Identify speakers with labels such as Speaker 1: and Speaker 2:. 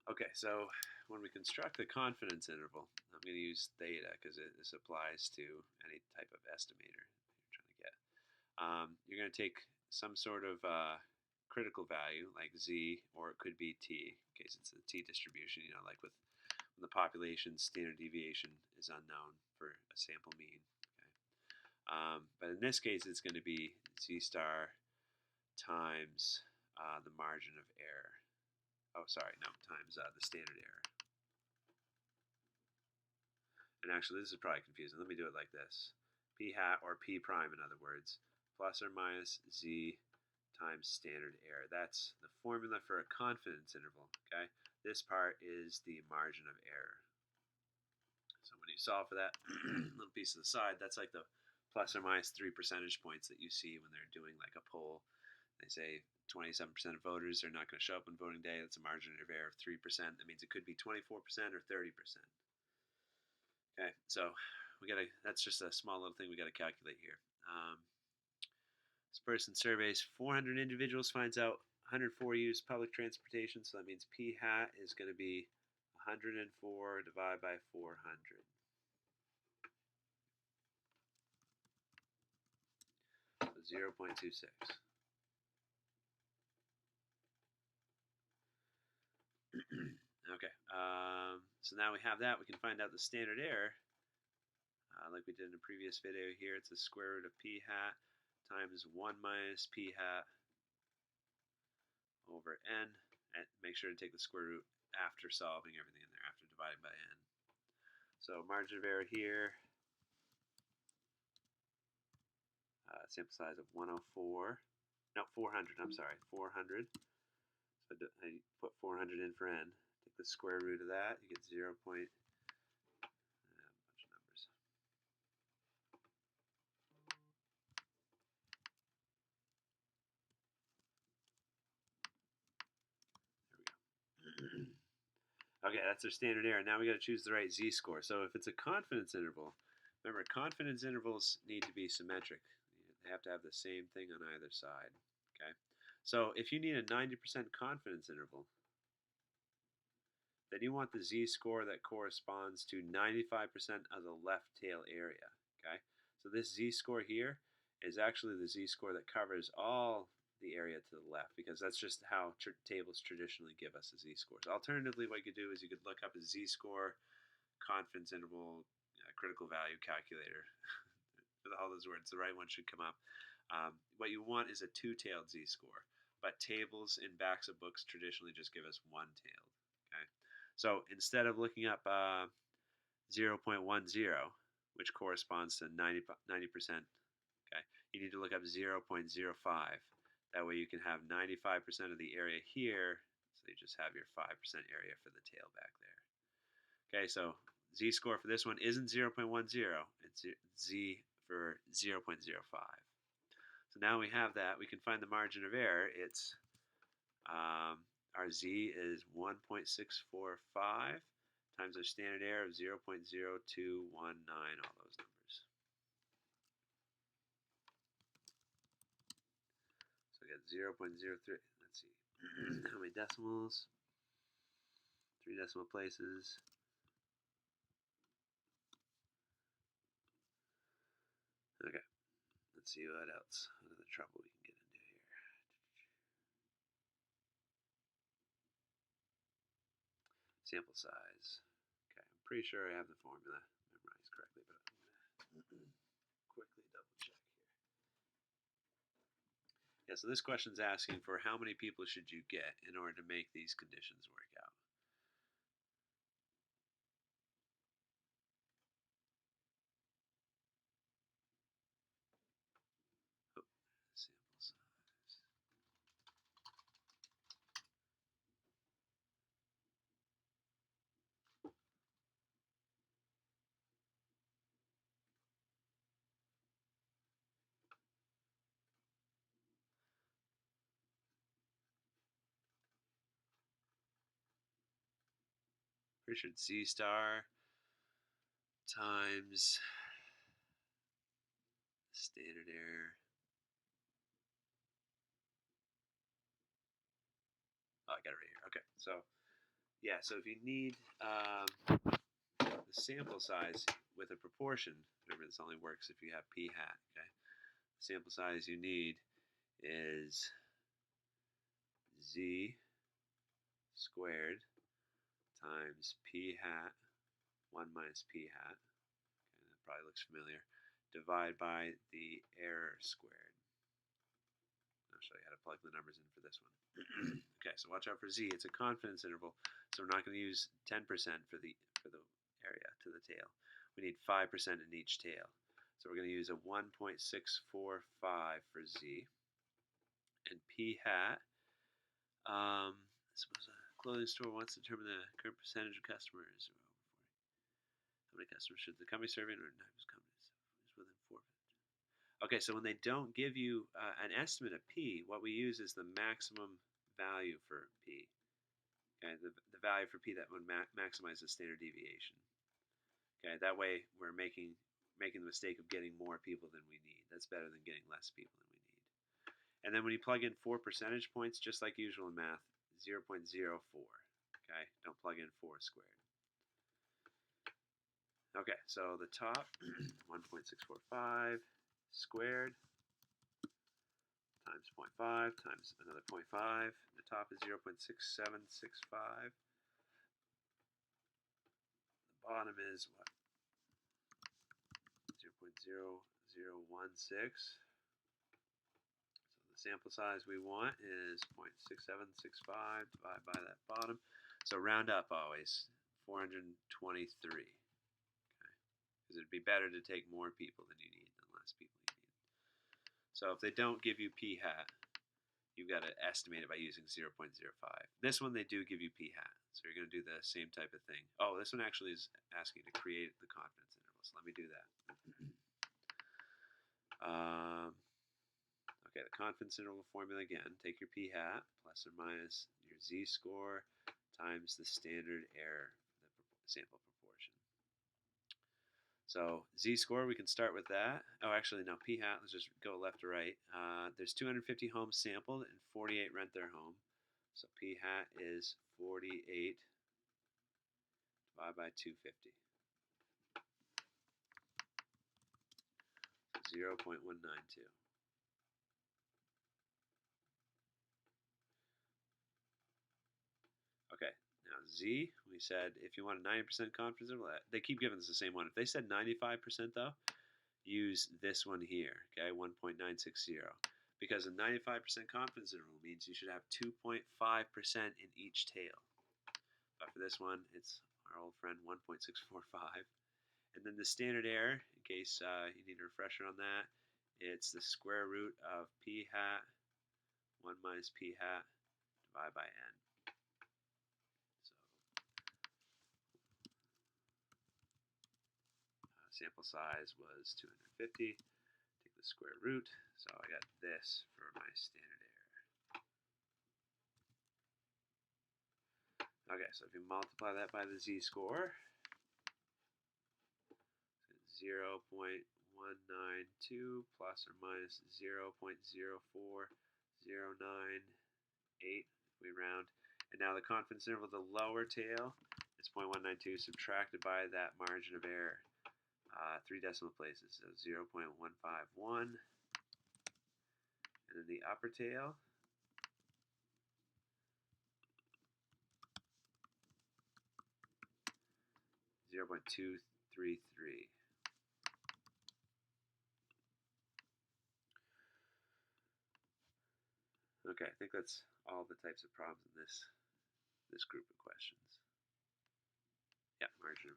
Speaker 1: Okay, so when we construct the confidence interval, I'm going to use theta because this applies to any type of estimator you're trying to get. You're going to take some sort of critical value like z, or it could be t, in case it's a t distribution, like with when the population standard deviation is unknown for a sample mean. Okay? But in this case, it's going to be z star times the margin of error. Oh, sorry, no, times the standard error. And actually, this is probably confusing. Let me do it like this. P hat, or P prime in other words, plus or minus Z times standard error. That's the formula for a confidence interval, okay? This part is the margin of error. So when you solve for that little piece to the side, that's like the plus or minus 3 percentage points that you see when they're doing like a poll. They say 27% of voters are not going to show up on voting day. That's a margin of error of 3%. That means it could be 24% or 30%. Okay, so that's just a small little thing we got to calculate here. This person surveys 400 individuals, finds out 104 use public transportation, so that means P hat is going to be 104 divided by 400. So 0.26. Okay, so now we have that. We can find out the standard error. Like we did in the previous video here, it's the square root of P hat times 1 minus P hat over n, and make sure to take the square root after solving everything in there, after dividing by n. So margin of error here, sample size of 104, no, 400, I'm sorry, 400. So I put 400 in for n, take the square root of that, you get 0. A bunch of numbers. There we go. Okay, that's our standard error. Now we got to choose the right z-score. So if it's a confidence interval, remember, confidence intervals need to be symmetric. They have to have the same thing on either side. Okay, so if you need a 90% confidence interval, then you want the z-score that corresponds to 95% of the left tail area. Okay, so this z-score here is actually the z-score that covers all the area to the left, because that's just how tables traditionally give us a z-score. So alternatively, what you could do is you could look up a z-score confidence interval critical value calculator. With all those words, the right one should come up. What you want is a two-tailed z-score, but tables in backs of books traditionally just give us one-tailed. Okay, so instead of looking up 0.10, which corresponds to 90%, okay, you need to look up 0.05. That way you can have 95% of the area here, so you just have your 5% area for the tail back there. Okay, so z-score for this one isn't 0.10, it's z for 0.05. So now we have that. We can find the margin of error. It's our z is 1.645 times our standard error of 0.0219, all those numbers. So we got 0.03. Let's see. How many decimals? 3 decimal places. Okay. Let's see what else. What other trouble we can get into here. Sample size. Okay, I'm pretty sure I have the formula memorized correctly, but I'm going to quickly double check here. Yeah, so this question's asking for how many people should you get in order to make these conditions work out. Oh, sample size. Pretty sure it's z star times standard error. Oh, I got it right here. Okay, so Yeah, so if you need the sample size with a proportion, remember this only works if you have p hat, okay? The sample size you need is z squared times p hat 1 minus p hat, okay, that probably looks familiar, divide by the error squared. I'll show you how to plug the numbers in for this one. Okay, so watch out for z. It's a confidence interval, so we're not going to use 10% for the area to the tail. We need 5% in each tail. So we're going to use a 1.645 for z. And p hat, suppose a clothing store wants to determine the current percentage of customers. How many customers should the company serving or not companies is within 4? Okay, so when they don't give you an estimate of p, what we use is the maximum value for p. Okay, the value for p that would maximize the standard deviation. Okay, that way we're making the mistake of getting more people than we need. That's better than getting less people than we need. And then when you plug in 4 percentage points, just like usual in math, 0.04. Okay, don't plug in 4 squared. Okay, so the top 1.645 squared times 0.5 times another 0.5. The top is 0.6765. The bottom is what? 0.0016. So the sample size we want is 0.6765 divided by that bottom. So round up always, 423. Okay, because it'd be better to take more people than you need than less people you need. So if they don't give you p hat, you've got to estimate it by using 0.05. This one they do give you p hat, so you're going to do the same type of thing. Oh, this one actually is asking to create the confidence interval, so let me do that. Okay, the confidence interval formula again. Take your p hat plus or minus your z-score times the standard error for the sample proportion. So z-score, we can start with that. Oh, actually, no, p hat, let's just go left to right. There's 250 homes sampled and 48 rent their home. So p hat is 48 divided by 250. 0.192. Okay, now Z, we said if you want a 90% confidence interval, they keep giving us the same one. If they said 95% though, use this one here, okay, 1.960. Because a 95% confidence interval means you should have 2.5% in each tail. But for this one, it's our old friend 1.645. And then the standard error, in case you need a refresher on that, it's the square root of p hat 1 minus p hat divided by n. So sample size was 250. Take the square root, so I got this for my standard error. Okay, so if you multiply that by the z-score, 0.192 plus or minus 0.04098 if we round. And now the confidence interval, the lower tail, is 0.192 subtracted by that margin of error, 3 decimal places, so 0.151. And then the upper tail, .233. Okay, I think that's all the types of problems in this group of questions. Yeah, margin of error.